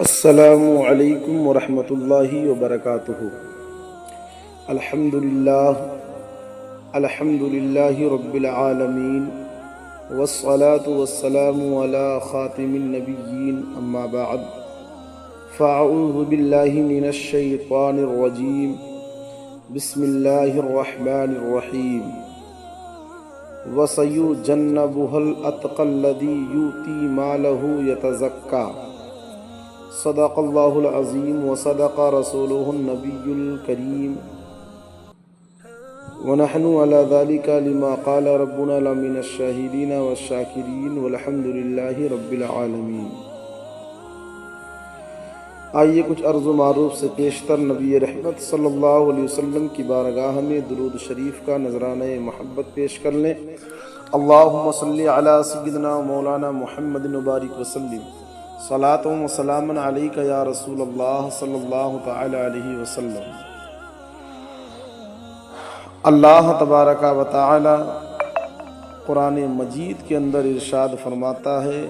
السلام علیکم ورحمۃ اللہ وبرکاتہ۔ الحمد للہ رب العالمین والصلاة والسلام علی خاتم النبیین اما بعد فاعوذ باللہ من الشیطان الرجیم بسم اللہ الرحمن الرحیم وَسَيُجَنَّبُهَا الْأَتْقَى الَّذِي يُؤْتِي مَالَهُ يَتَزَكَّى صدق اللہ العظیم وصدق رسولہ النبی الکریم ونحن علی ذلک لما قال ربنا لمن الشاہدین والشاکرین والحمد للہ رب العالمین۔ آئیے کچھ عرض و معروف سے پیشتر نبی رحمت صلی اللہ علیہ وسلم کی بارگاہ میں درود شریف کا نذرانہ محبت پیش کر لیں۔ اللہم صلی علی سیدنا مولانا محمد مبارک وسلم صلاۃ و سلام علیک یا رسول اللہ صلی اللہ تعالی علیہ وسلم۔ اللہ تبارک و تعالی قرآن مجید کے اندر ارشاد فرماتا ہے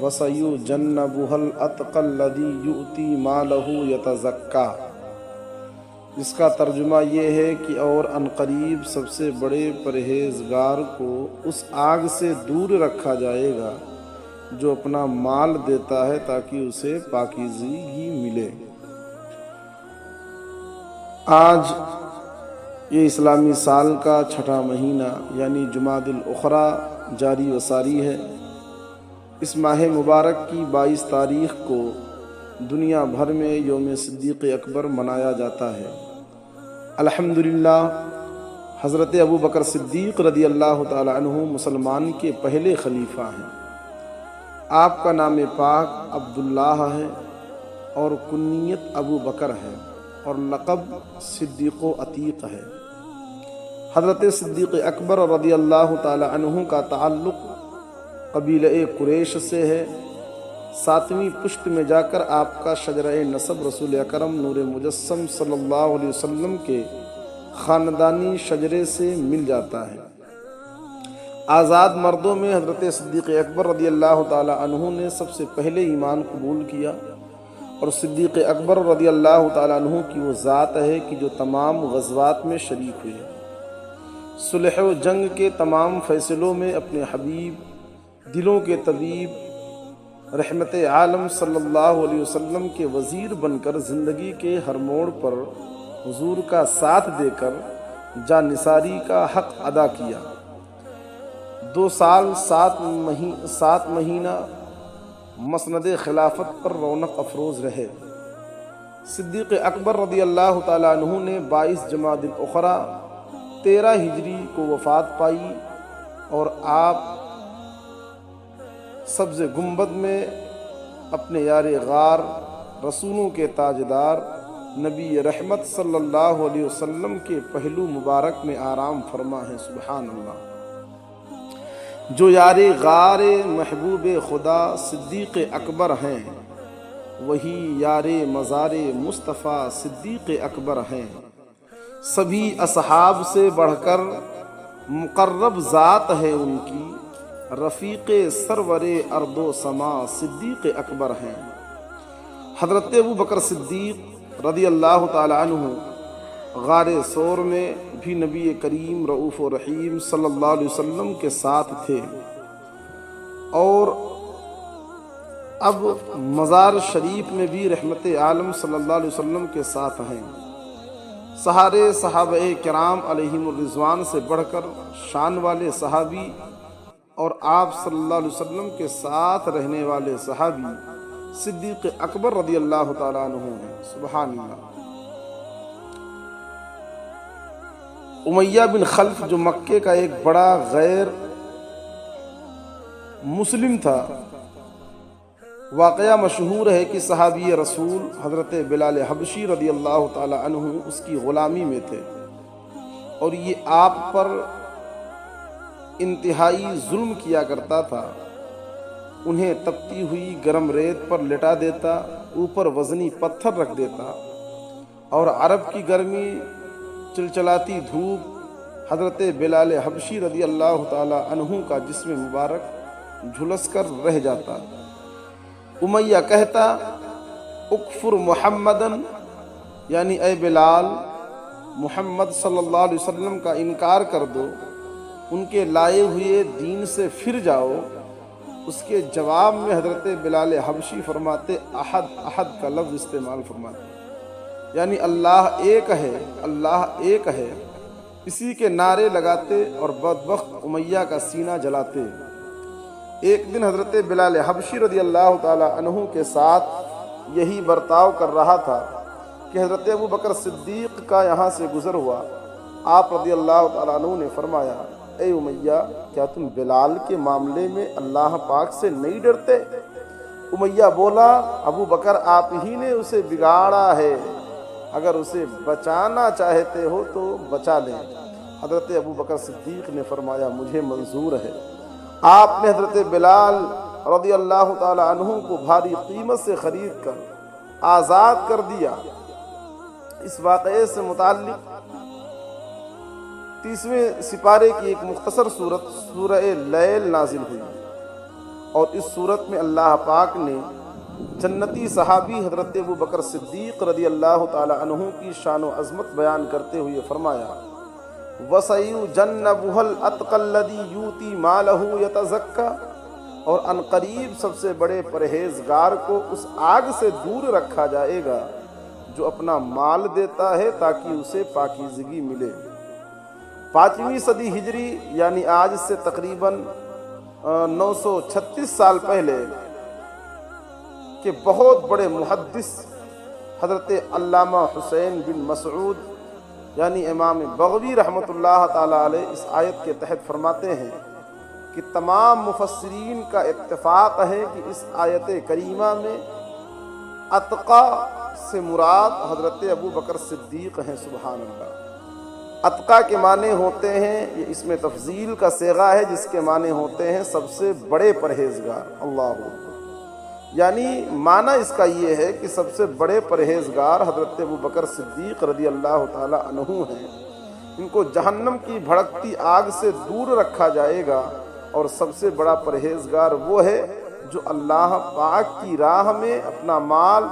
وَسَيُجَنَّبُهَا الْأَتْقَى الَّذِي يُؤْتِي مَالَهُ يَتَزَكَّى، جس کا ترجمہ یہ ہے کہ اور عنقریب سب سے بڑے پرہیزگار کو اس آگ سے دور رکھا جائے گا جو اپنا مال دیتا ہے تاکہ اسے پاکیزگی ملے۔ آج یہ اسلامی سال کا چھٹا مہینہ یعنی جمادی الاخری جاری و ساری ہے۔ اس ماہ مبارک کی 22 تاریخ کو دنیا بھر میں یوم صدیق اکبر منایا جاتا ہے۔ الحمدللہ حضرت ابو بکر صدیق رضی اللہ تعالی عنہ مسلمان کے پہلے خلیفہ ہیں۔ آپ کا نام پاک عبداللہ ہے اور کنیت ابو بکر ہے اور لقب صدیق و عتیق ہے۔ حضرت صدیق اکبر رضی اللہ تعالی عنہ کا تعلق قبیلہ قریش سے ہے۔ 7ویں پشت میں جا کر آپ کا شجرہ نسب رسول اکرم نور مجسم صلی اللہ علیہ وسلم کے خاندانی شجرے سے مل جاتا ہے۔ آزاد مردوں میں حضرت صدیق اکبر رضی اللہ تعالی عنہ نے سب سے پہلے ایمان قبول کیا، اور صدیق اکبر رضی اللہ تعالی عنہ کی وہ ذات ہے کہ جو تمام غزوات میں شریک ہوئے، صلح و جنگ کے تمام فیصلوں میں اپنے حبیب، دلوں کے طبیب، رحمت عالم صلی اللہ علیہ وسلم کے وزیر بن کر زندگی کے ہر موڑ پر حضور کا ساتھ دے کر جانثاری کا حق ادا کیا۔ 2 سال 7 مہینہ مسند خلافت پر رونق افروز رہے۔ صدیق اکبر رضی اللہ تعالی عنہ نے 22 جمادی الاخری 13 ہجری کو وفات پائی، اور آپ سبز گنبد میں اپنے یار غار، رسولوں کے تاجدار، نبی رحمت صلی اللہ علیہ وسلم کے پہلو مبارک میں آرام فرما ہے۔ سبحان اللہ۔ جو یار غار محبوب خدا صدیق اکبر ہیں، وہی یار مزار مصطفیٰ صدیق اکبر ہیں۔ سبھی اصحاب سے بڑھ کر مقرب ذات ہے ان کی، رفیق سرور ارض و سما صدیق اکبر ہیں۔ حضرت ابو بکر صدیق رضی اللہ تعالی عنہ غار ثور میں بھی نبی کریم رؤوف و رحیم صلی اللہ علیہ وسلم کے ساتھ تھے، اور اب مزار شریف میں بھی رحمت عالم صلی اللہ علیہ وسلم کے ساتھ ہیں۔ سارے صحابہ کرام علیہم الرضوان سے بڑھ کر شان والے صحابی اور آپ صلی اللہ علیہ وسلم کے ساتھ رہنے والے صحابی صدیق اکبر رضی اللہ تعالی عنہ ہیں۔ سبحان اللہ۔ امیہ بن خلف جو مکے کا ایک بڑا غیر مسلم تھا، واقعہ مشہور ہے کہ صحابی رسول حضرت بلال حبشی رضی اللہ تعالی عنہ اس کی غلامی میں تھے، اور یہ آپ پر انتہائی ظلم کیا کرتا تھا۔ انہیں تپتی ہوئی گرم ریت پر لٹا دیتا، اوپر وزنی پتھر رکھ دیتا، اور عرب کی گرمی، چلچلاتی دھوپ حضرت بلال حبشی رضی اللہ تعالی عنہ کا جسم مبارک جھلس کر رہ جاتا۔ امیہ کہتا اکفر محمدن، یعنی اے بلال محمد صلی اللہ علیہ وسلم کا انکار کر دو، ان کے لائے ہوئے دین سے پھر جاؤ۔ اس کے جواب میں حضرت بلال حبشی فرماتے احد، احد کا لفظ استعمال فرماتے، یعنی اللہ ایک ہے، اللہ ایک ہے، اسی کے نعرے لگاتے اور بدبخت امیہ کا سینہ جلاتے۔ ایک دن حضرت بلال حبشی رضی اللہ تعالی عنہ کے ساتھ یہی برتاؤ کر رہا تھا کہ حضرت ابو بکر صدیق کا یہاں سے گزر ہوا۔ آپ رضی اللہ تعالیٰ عنہ نے فرمایا اے امیہ، کیا تم بلال کے معاملے میں اللہ پاک سے نہیں ڈرتے؟ امیہ بولا ابو بکر آپ ہی نے اسے بگاڑا ہے، اگر اسے بچانا چاہتے ہو تو بچا لیں۔ حضرت ابو بکر صدیق نے فرمایا مجھے منظور ہے۔ آپ نے حضرت بلال رضی اللہ تعالی عنہ کو بھاری قیمت سے خرید کر آزاد کر دیا۔ اس واقعے سے متعلق 30ویں سپارے کی ایک مختصر سورت سورہ لیل نازل ہوئی، اور اس سورت میں اللہ پاک نے جنتی صحابی حضرت ابو بکر صدیق رضی اللہ تعالی عنہ کی شان و عظمت بیان کرتے ہوئے فرمایا وَسَيُجَنَّبُهَا الْأَتْقَى الَّذِي يُؤْتِي مَالَهُ يَتَزَكَّى، اور عنقریب سب سے بڑے پرہیزگار کو اس آگ سے دور رکھا جائے گا جو اپنا مال دیتا ہے تاکہ اسے پاکیزگی ملے۔ 5ویں صدی ہجری یعنی آج سے تقریباً 936 سال پہلے کہ بہت بڑے محدث حضرت علامہ حسین بن مسعود یعنی امام بغوی رحمۃ اللہ تعالی علیہ اس آیت کے تحت فرماتے ہیں کہ تمام مفسرین کا اتفاق ہے کہ اس آیت کریمہ میں اتقا سے مراد حضرت ابو بکر صدیق ہیں۔ سبحان اللہ۔ اتقا کے معنی ہوتے ہیں، یہ اس میں تفضیل کا صیغہ ہے جس کے معنی ہوتے ہیں سب سے بڑے پرہیزگار۔ اللہ اکبر، یعنی معنی اس کا یہ ہے کہ سب سے بڑے پرہیزگار حضرت ابو بکر صدیق رضی اللہ تعالی عنہ ہیں۔ ان کو جہنم کی بھڑکتی آگ سے دور رکھا جائے گا، اور سب سے بڑا پرہیزگار وہ ہے جو اللہ پاک کی راہ میں اپنا مال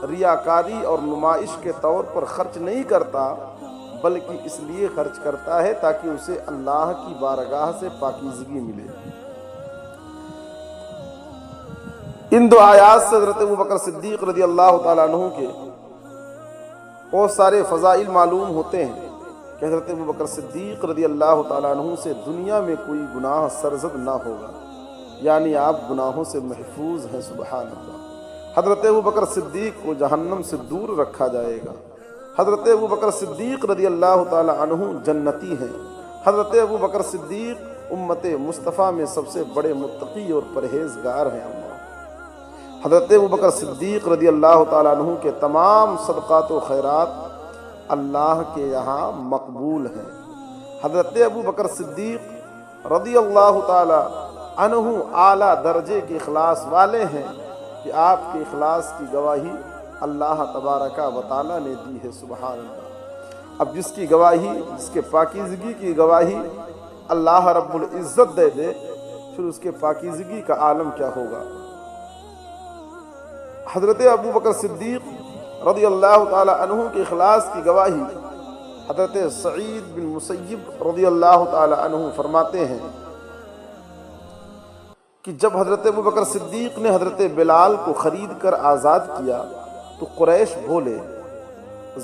ریاکاری اور نمائش کے طور پر خرچ نہیں کرتا، بلکہ اس لیے خرچ کرتا ہے تاکہ اسے اللہ کی بارگاہ سے پاکیزگی ملے۔ ان دو آیات سے حضرت ابو بکر صدیق رضی اللہ تعالیٰ عنہ کے بہت سارے فضائل معلوم ہوتے ہیں کہ حضرت ابو بکر صدیق رضی اللہ تعالیٰ عنہ سے دنیا میں کوئی گناہ سرزد نہ ہوگا، یعنی آپ گناہوں سے محفوظ ہیں۔ سبحان اللہ۔ حضرت ابو بکر صدیق کو جہنم سے دور رکھا جائے گا۔ حضرت ابو بکر صدیق رضی اللہ تعالی عنہ جنتی ہیں۔ حضرت ابو بکر صدیق امت مصطفیٰ میں سب سے بڑے متقی اور پرہیزگار ہیں۔ حضرت ابو بکر صدیق رضی اللہ تعالی عنہ کے تمام صدقات و خیرات اللہ کے یہاں مقبول ہیں۔ حضرت ابو بکر صدیق رضی اللہ تعالی عنہ اعلیٰ درجے کے اخلاص والے ہیں کہ آپ کے اخلاص کی گواہی اللہ تبارک و تعالی نے دی ہے۔ سبحان اللہ۔ اب جس کی گواہی، جس کے پاکیزگی کی گواہی اللہ رب العزت دے دے، پھر اس کے پاکیزگی کا عالم کیا ہوگا۔ حضرت ابو بکر صدیق رضی اللہ تعالی عنہ کے اخلاص کی گواہی حضرت سعید بن مسیب رضی اللہ تعالی عنہ فرماتے ہیں کہ جب حضرت ابو بکر صدیق نے حضرت بلال کو خرید کر آزاد کیا تو قریش بولے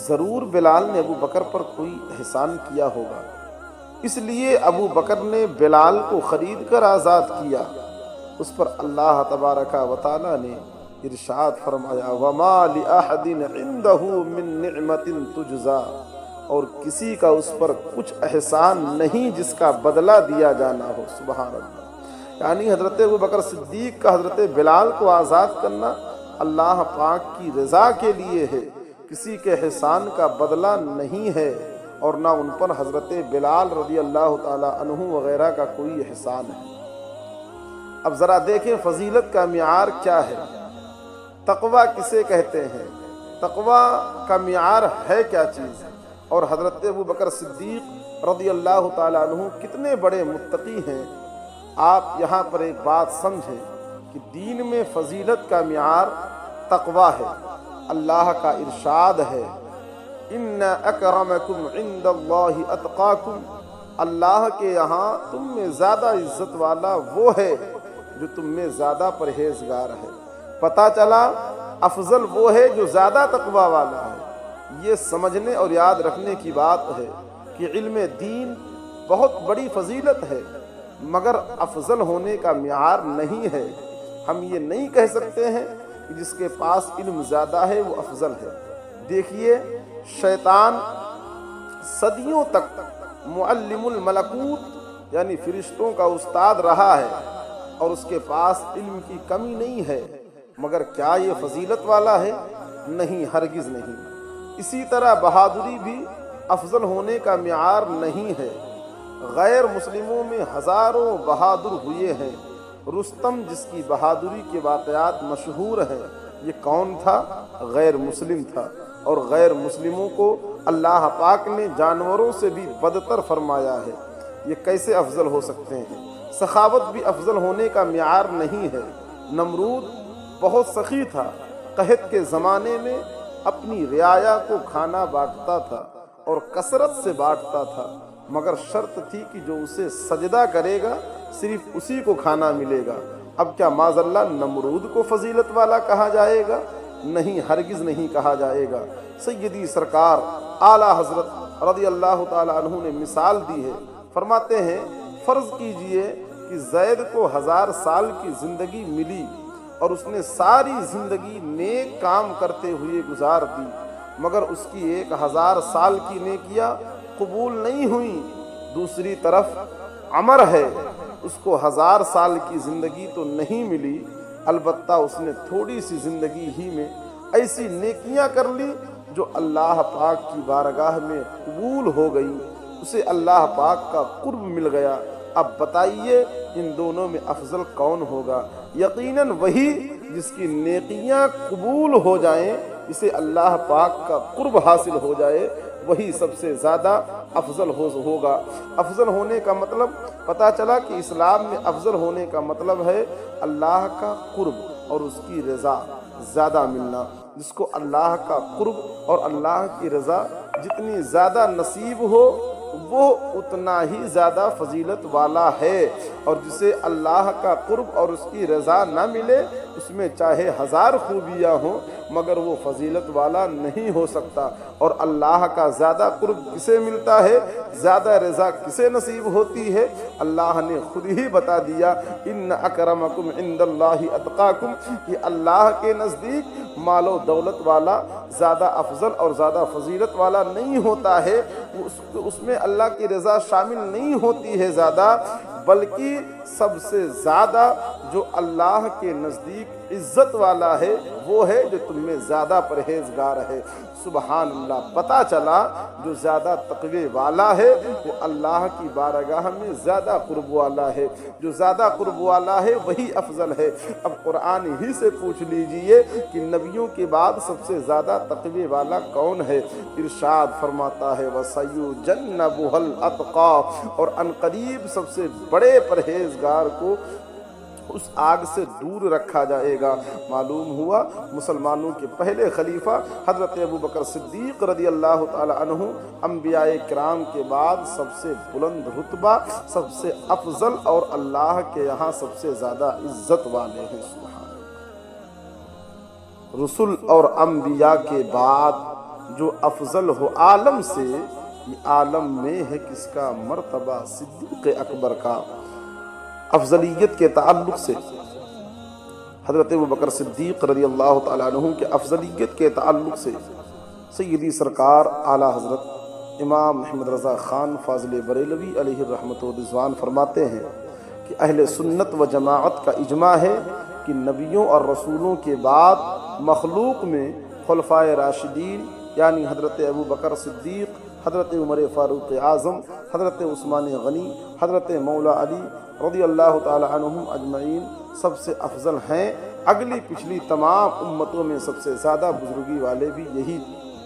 ضرور بلال نے ابو بکر پر کوئی احسان کیا ہوگا، اس لیے ابو بکر نے بلال کو خرید کر آزاد کیا۔ اس پر اللہ تبارک و تعالی نے ارشاد فرمایا وَمَا لِأَحَدٍ عِنْدَهُ مِن نِعْمَةٍ تُجْزَى، اور کسی کا اس پر کچھ احسان نہیں جس کا بدلہ دیا جانا ہو۔ سبحان اللہ۔ یعنی حضرت ابو بکر صدیق کا حضرت بلال کو آزاد کرنا اللہ پاک کی رضا کے لیے ہے، کسی کے احسان کا بدلہ نہیں ہے، اور نہ ان پر حضرت بلال رضی اللہ تعالی عنہ وغیرہ کا کوئی احسان ہے۔ اب ذرا دیکھیں فضیلت کا معیار کیا ہے، تقویٰ کسے کہتے ہیں، تقویٰ کا معیار ہے کیا چیز، اور حضرت ابو بکر صدیق رضی اللہ تعالی عنہ کتنے بڑے متقی ہیں۔ آپ یہاں پر ایک بات سمجھیں کہ دین میں فضیلت کا معیار تقویٰ ہے، اللہ کا ارشاد ہے ان اکرمکم عند اللہ اتقاکم، اللہ کے یہاں تم میں زیادہ عزت والا وہ ہے جو تم میں زیادہ پرہیزگار ہے۔ پتہ چلا افضل وہ ہے جو زیادہ تقوی والا ہے۔ یہ سمجھنے اور یاد رکھنے کی بات ہے کہ علم دین بہت بڑی فضیلت ہے، مگر افضل ہونے کا معیار نہیں ہے۔ ہم یہ نہیں کہہ سکتے ہیں کہ جس کے پاس علم زیادہ ہے وہ افضل ہے۔ دیکھیے شیطان صدیوں تک معلم الملکوت یعنی فرشتوں کا استاد رہا ہے اور اس کے پاس علم کی کمی نہیں ہے، مگر کیا یہ فضیلت والا ہے؟ نہیں، ہرگز نہیں۔ اسی طرح بہادری بھی افضل ہونے کا معیار نہیں ہے۔ غیر مسلموں میں ہزاروں بہادر ہوئے ہیں۔ رستم جس کی بہادری کے واقعات مشہور ہیں، یہ کون تھا؟ غیر مسلم تھا، اور غیر مسلموں کو اللہ پاک نے جانوروں سے بھی بدتر فرمایا ہے۔ یہ کیسے افضل ہو سکتے ہیں؟ سخاوت بھی افضل ہونے کا معیار نہیں ہے۔ نمرود بہت سخی تھا، قحط کے زمانے میں اپنی رعایا کو کھانا بانٹتا تھا اور کثرت سے بانٹتا تھا، مگر شرط تھی کہ جو اسے سجدہ کرے گا صرف اسی کو کھانا ملے گا۔ اب کیا معاذ اللہ نمرود کو فضیلت والا کہا جائے گا؟ نہیں، ہرگز نہیں کہا جائے گا۔ سیدی سرکار اعلیٰ حضرت رضی اللہ تعالی عنہ نے مثال دی ہے، فرماتے ہیں فرض کیجئے کہ زید کو 1000 سال کی زندگی ملی اور اس نے ساری زندگی نیک کام کرتے ہوئے گزار دی، مگر اس کی 1000 سال کی نیکیاں قبول نہیں ہوئیں۔ دوسری طرف عمر ہے، اس کو 1000 سال کی زندگی تو نہیں ملی، البتہ اس نے تھوڑی سی زندگی ہی میں ایسی نیکیاں کر لی جو اللہ پاک کی بارگاہ میں قبول ہو گئی، اسے اللہ پاک کا قرب مل گیا۔ اب بتائیے ان دونوں میں افضل کون ہوگا؟ یقیناً وہی جس کی نیکیاں قبول ہو جائیں، اسے اللہ پاک کا قرب حاصل ہو جائے، وہی سب سے زیادہ افضل ہوگا۔ افضل ہونے کا مطلب پتہ چلا کہ اسلام میں افضل ہونے کا مطلب ہے اللہ کا قرب اور اس کی رضا زیادہ ملنا۔ جس کو اللہ کا قرب اور اللہ کی رضا جتنی زیادہ نصیب ہو وہ اتنا ہی زیادہ فضیلت والا ہے، اور جسے اللہ کا قرب اور اس کی رضا نہ ملے اس میں چاہے 1000 خوبیاں ہوں مگر وہ فضیلت والا نہیں ہو سکتا۔ اور اللہ کا زیادہ قرب کسے ملتا ہے، زیادہ رضا کسے نصیب ہوتی ہے؟ اللہ نے خود ہی بتا دیا ان اکرمکم عند اللہ اتقاکم، کہ اللہ کے نزدیک مال و دولت والا زیادہ افضل اور زیادہ فضیلت والا نہیں ہوتا ہے، اس میں اللہ کی رضا شامل نہیں ہوتی ہے زیادہ، بلکہ سب سے زیادہ جو اللہ کے نزدیک عزت والا ہے وہ ہے جو تم میں زیادہ پرہیزگار ہے۔ سبحان اللہ، پتہ چلا جو زیادہ تقوی والا ہے وہ اللہ کی بارگاہ میں زیادہ قرب والا ہے، جو زیادہ قرب والا ہے وہی افضل ہے۔ اب قرآن ہی سے پوچھ لیجئے کہ نبیوں کے بعد سب سے زیادہ تقوی والا کون ہے؟ ارشاد فرماتا ہے وَسَيُجَنَّبُهَا الْأَتْقَى، اور عنقریب سب سے بڑے پرہیزگار کو اس آگ سے دور رکھا جائے گا۔ معلوم ہوا مسلمانوں کے پہلے خلیفہ حضرت ابوبکر صدیق رضی اللہ تعالی عنہ انبیاء کرام کے بعد سب سے بلند رتبہ، سب سے افضل اور اللہ کے یہاں سب سے زیادہ عزت والے ہیں۔ سبحان اللہ، رسول اور انبیاء کے بعد جو افضل ہو عالم سے، یہ عالم میں ہے کس کا مرتبہ؟ صدیق اکبر کا۔ افضلیت کے تعلق سے حضرت ابوبکر صدیق رضی اللہ تعالیٰ عنہ کے افضلیت کے تعلق سے سیدی سرکار اعلیٰ حضرت امام محمد رضا خان فاضل بریلوی علیہ الرحمت و رضوان فرماتے ہیں کہ اہل سنت و جماعت کا اجماع ہے کہ نبیوں اور رسولوں کے بعد مخلوق میں خلفائے راشدین یعنی حضرت ابوبکر صدیق، حضرت عمر فاروق اعظم، حضرت عثمان غنی، حضرت مولا علی رضی اللہ تعالی عنہم اجمعین سب سے افضل ہیں۔ اگلی پچھلی تمام امتوں میں سب سے زیادہ بزرگی والے بھی یہی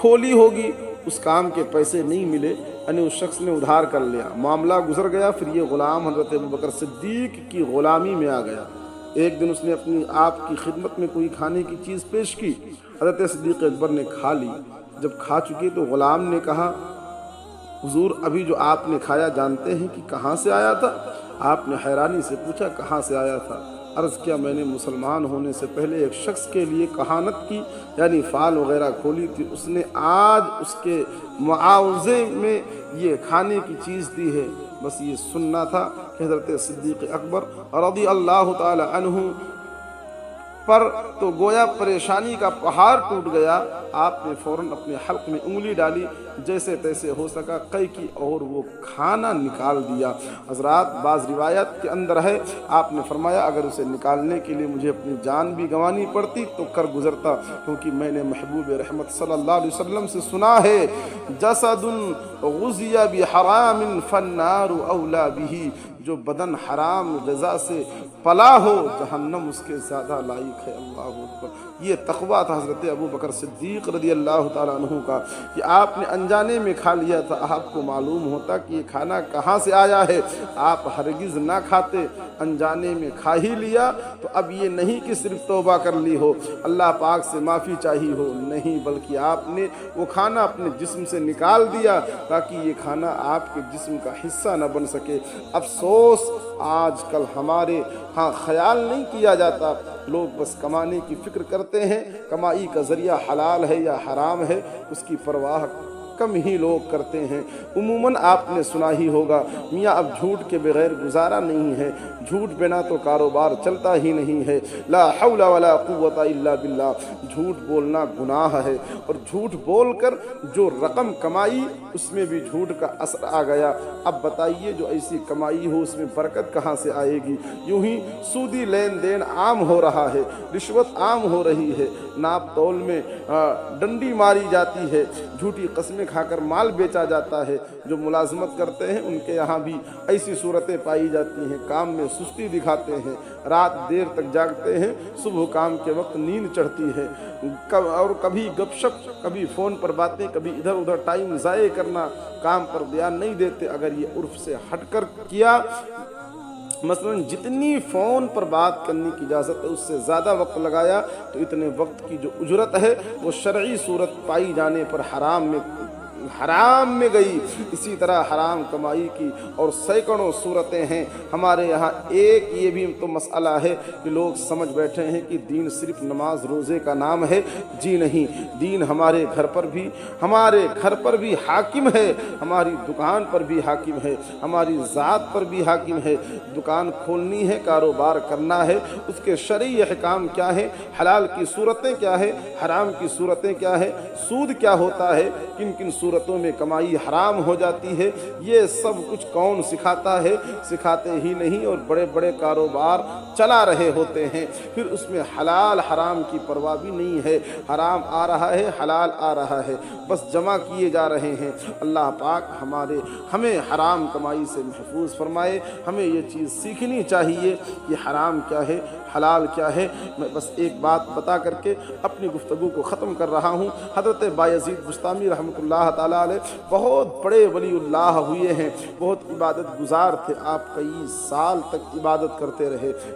کھولی ہوگی، اس کام کے پیسے نہیں ملے، یعنی اس شخص نے ادھار کر لیا، معاملہ گزر گیا، پھر یہ غلام حضرت ابوبکر صدیق کی غلامی میں آ گیا۔ ایک دن اس نے اپنی آپ کی خدمت میں کوئی کھانے کی چیز پیش کی، حضرت صدیق اکبر نے کھا لی۔ جب کھا چکے تو غلام نے کہا، حضور ابھی جو آپ نے کھایا جانتے ہیں کہ کہاں سے آیا تھا؟ آپ نے حیرانی سے پوچھا، کہاں سے آیا تھا؟ عرض کیا، میں نے مسلمان ہونے سے پہلے ایک شخص کے لیے کہانت کی، یعنی فال وغیرہ کھولی تھی، اس نے آج اس کے معاوضے میں یہ کھانے کی چیز دی ہے۔ بس یہ سننا تھا کہ حضرت صدیق اکبر رضی اللہ تعالی عنہ پر تو گویا پریشانی کا پہاڑ ٹوٹ گیا۔ آپ نے فوراً اپنے حلق میں انگلی ڈالی، جیسے تیسے ہو سکا قے کی، اور وہ کھانا نکال دیا۔ حضرات، بعض روایت کے اندر ہے، آپ نے فرمایا اگر اسے نکالنے کے لیے مجھے اپنی جان بھی گنوانی پڑتی تو کر گزرتا، کیونکہ میں نے محبوب رحمت صلی اللہ علیہ وسلم سے سنا ہے، جسد غزی بحرام فالنار اولا بہ، جو بدن حرام غذا سے پلا ہو جہنم اس کے زیادہ لائق ہے۔ اللہ اکبر۔ یہ تقویٰ تھا حضرت ابوبکر صدیق رضی اللہ تعالیٰ عنہ کا کہ آپ نے انجانے میں کھا لیا تھا۔ آپ کو معلوم ہوتا کہ یہ کھانا کہاں سے آیا ہے، آپ ہرگز نہ کھاتے، انجانے میں کھا ہی لیا تو اب یہ نہیں کہ صرف توبہ کر لی ہو، اللہ پاک سے معافی چاہی ہو، نہیں، بلکہ آپ نے وہ کھانا اپنے جسم سے نکال دیا تاکہ یہ کھانا آپ کے جسم کا حصہ نہ بن سکے۔ افسوس، آج کل ہمارے ہاں خیال نہیں کیا جاتا، لوگ بس کمانے کی فکر کرتے ہیں، کمائی کا ذریعہ حلال ہے یا حرام ہے اس کی پرواہ کم ہی لوگ کرتے ہیں۔ عموماً آپ نے سنا ہی ہوگا، میاں اب جھوٹ کے بغیر گزارا نہیں ہے، جھوٹ بنا تو کاروبار چلتا ہی نہیں ہے، لا حول ولا قوت الا باللہ۔ جھوٹ بولنا گناہ ہے، اور جھوٹ بول کر جو رقم کمائی اس میں بھی جھوٹ کا اثر آ گیا۔ اب بتائیے جو ایسی کمائی ہو اس میں برکت کہاں سے آئے گی؟ یوں ہی سودی لین دین عام ہو رہا ہے، رشوت عام ہو رہی ہے، ناپ تول میں ڈنڈی ماری جاتی ہے، جھوٹی قسمیں کھا کر مال بیچا جاتا ہے۔ جو ملازمت کرتے ہیں ان کے یہاں بھی ایسی صورتیں پائی جاتی ہیں، کام میں سستی دکھاتے ہیں، رات دیر تک جاگتے ہیں، صبح کام کے وقت نیند چڑھتی ہے، اور کبھی گپ شپ، کبھی فون پر باتیں، کبھی ادھر ادھر ٹائم ضائع کرنا، کام پر دھیان نہیں دیتے۔ اگر یہ عرف سے ہٹ کر کیا، مثلا جتنی فون پر بات کرنے کی اجازت ہے اس سے زیادہ وقت لگایا تو اتنے وقت کی جو اجرت ہے وہ شرعی صورت پائی جانے پر حرام میں گئی۔ اسی طرح حرام کمائی کی اور سینکڑوں صورتیں ہیں ہمارے یہاں۔ ایک یہ بھی تو مسئلہ ہے کہ لوگ سمجھ بیٹھے ہیں کہ دین صرف نماز روزے کا نام ہے۔ جی نہیں، دین ہمارے گھر پر بھی حاکم ہے، ہماری دکان پر بھی حاکم ہے، ہماری ذات پر بھی حاکم ہے۔ دکان کھولنی ہے، کاروبار کرنا ہے، اس کے شرعی احکام کیا ہے، حلال کی صورتیں کیا ہے، حرام کی صورتیں کیا ہے، سود کیا ہوتا ہے، کن کن صورتوں میں کمائی حرام ہو جاتی ہے، یہ سب کچھ کون سکھاتا ہے؟ سکھاتے ہی نہیں، اور بڑے بڑے کاروبار چلا رہے ہوتے ہیں، پھر اس میں حلال حرام کی پرواہ بھی نہیں ہے، حرام آ رہا ہے، حلال آ رہا ہے، بس جمع کیے جا رہے ہیں۔ اللہ پاک ہمیں حرام کمائی سے محفوظ فرمائے۔ ہمیں یہ چیز سیکھنی چاہیے کہ حرام کیا ہے، حلال کیا ہے۔ میں بس ایک بات بتا کر کے اپنی گفتگو کو ختم کر رہا ہوں۔ حضرت بایزید بستامی رحمۃ اللہ تعالیٰ علیہ بہت بڑے ولی اللہ ہوئے ہیں، بہت عبادت گزار تھے، آپ کئی سال تک عبادت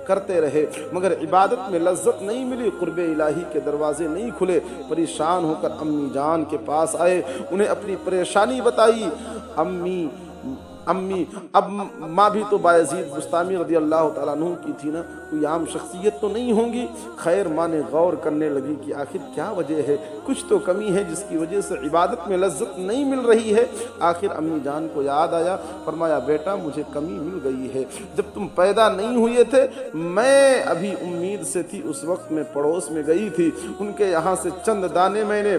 کرتے رہے، مگر عبادت میں لذت نہیں ملی، قرب الہی کے دروازے نہیں کھلے۔ پریشان ہو کر امی جان کے پاس آئے، انہیں اپنی پریشانی بتائی۔ امی اب ماں بھی تو بایزید بستامی رضی اللہ تعالیٰ عنہ کی تھی نا، کوئی عام شخصیت تو نہیں ہوں گی۔ خیر، ماں نے غور کرنے لگی کہ آخر کیا وجہ ہے، کچھ تو کمی ہے جس کی وجہ سے عبادت میں لذت نہیں مل رہی ہے۔ آخر امی جان کو یاد آیا، فرمایا بیٹا مجھے کمی مل گئی ہے، جب تم پیدا نہیں ہوئے تھے میں ابھی امید سے تھی، اس وقت میں پڑوس میں گئی تھی، ان کے یہاں سے چند دانے میں نے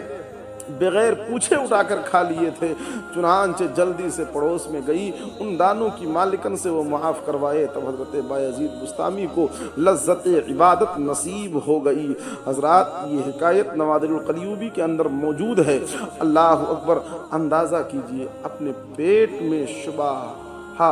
بغیر پوچھے اٹھا کر کھا لیے تھے، چنانچہ جلدی سے پڑوس میں گئی، ان دانوں کی مالکن سے وہ معاف کروائے، تب حضرت بایزید بستامی کو لذت عبادت نصیب ہو گئی۔ حضرات، یہ حکایت نوادر القلیوبی کے اندر موجود ہے۔ اللہ اکبر! اندازہ کیجئے، اپنے پیٹ میں شبہ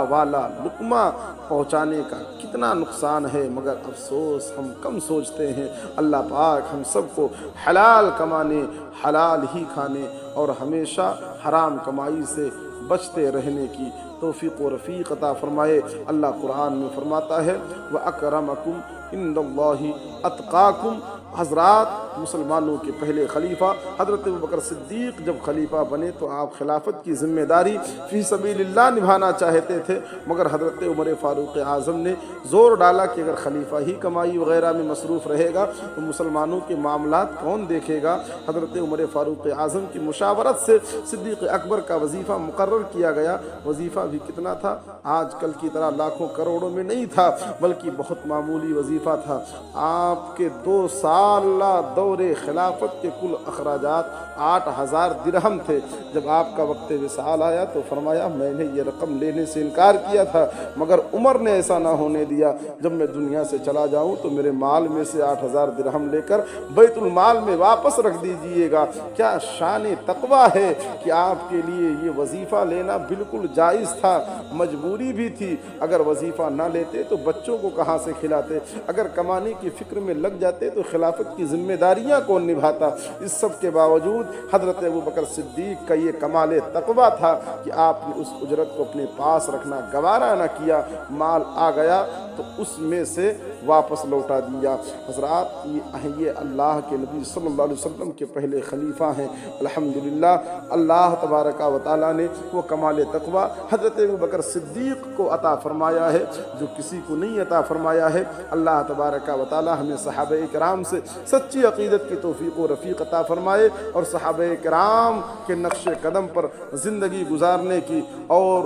والا لقمہ پہنچانے کا کتنا نقصان ہے، مگر افسوس ہم کم سوچتے ہیں۔ اللہ پاک ہم سب کو حلال کمانے، حلال ہی کھانے اور ہمیشہ حرام کمائی سے بچتے رہنے کی توفیق و رفیق عطا فرمائے۔ اللہ قرآن میں فرماتا ہے وَأَكْرَمَكُمْ عِندَ اللَّهِ أَتْقَاكُمْ۔ حضرات مسلمانوں کے پہلے خلیفہ حضرت ابوبکر صدیق جب خلیفہ بنے تو آپ خلافت کی ذمہ داری فی سبیل اللہ نبھانا چاہتے تھے، مگر حضرت عمر فاروق اعظم نے زور ڈالا کہ اگر خلیفہ ہی کمائی وغیرہ میں مصروف رہے گا تو مسلمانوں کے معاملات کون دیکھے گا۔ حضرت عمر فاروق اعظم کی مشاورت سے صدیق اکبر کا وظیفہ مقرر کیا گیا۔ وظیفہ بھی کتنا تھا؟ آج کل کی طرح لاکھوں کروڑوں میں نہیں تھا، بلکہ بہت معمولی وظیفہ تھا۔ آپ کے 2 سالہ دور خلافت کے کل اخراجات 8000 درہم تھے۔ جب آپ کا وقت وصال آیا تو فرمایا میں نے یہ رقم لینے سے انکار کیا تھا، مگر عمر نے ایسا نہ ہونے دیا، جب میں دنیا سے چلا جاؤں تو میرے مال میں سے 8000 درہم لے کر بیت المال میں واپس رکھ دیجئے گا۔ کیا شان تقویٰ ہے کہ آپ کے لیے یہ وظیفہ لینا بالکل جائز تھا، مجبوری بھی تھی۔ اگر وظیفہ نہ لیتے تو بچوں کو کہاں سے کھلاتے؟ اگر کمانے کی فکر میں لگ جاتے تو خلافت کی ذمہ داریاں کون نبھاتا؟ اس سب کے باوجود حضرت ابوبکر صدیق کا یہ کمال تقویٰ تھا کہ آپ نے اس اجرت کو اپنے پاس رکھنا گوارا نہ کیا، مال آ گیا تو اس میں سے واپس لوٹا دیا۔ حضرات یہ اللہ کے نبی صلی اللہ علیہ وسلم کے پہلے خلیفہ ہیں۔ الحمدللہ اللہ تبارک و تعالیٰ نے وہ کمال تقویٰ حضرت ابوبکر صدیق کو عطا فرمایا ہے جو کسی کو نہیں عطا فرمایا ہے۔ اللہ تبارک و تعالیٰ ہمیں صحابہ کرام سے سچی عقیدت کی توفیق و رفیق عطا فرمائے اور صحابہ کرام کے نقش قدم پر زندگی گزارنے کی اور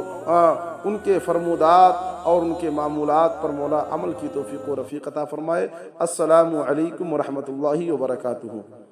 ان کے فرمودات اور ان کے معمولات پر مولا عمل کی توفیق و رفیق عطا فرمائے۔ السلام علیکم ورحمۃ اللہ وبرکاتہ۔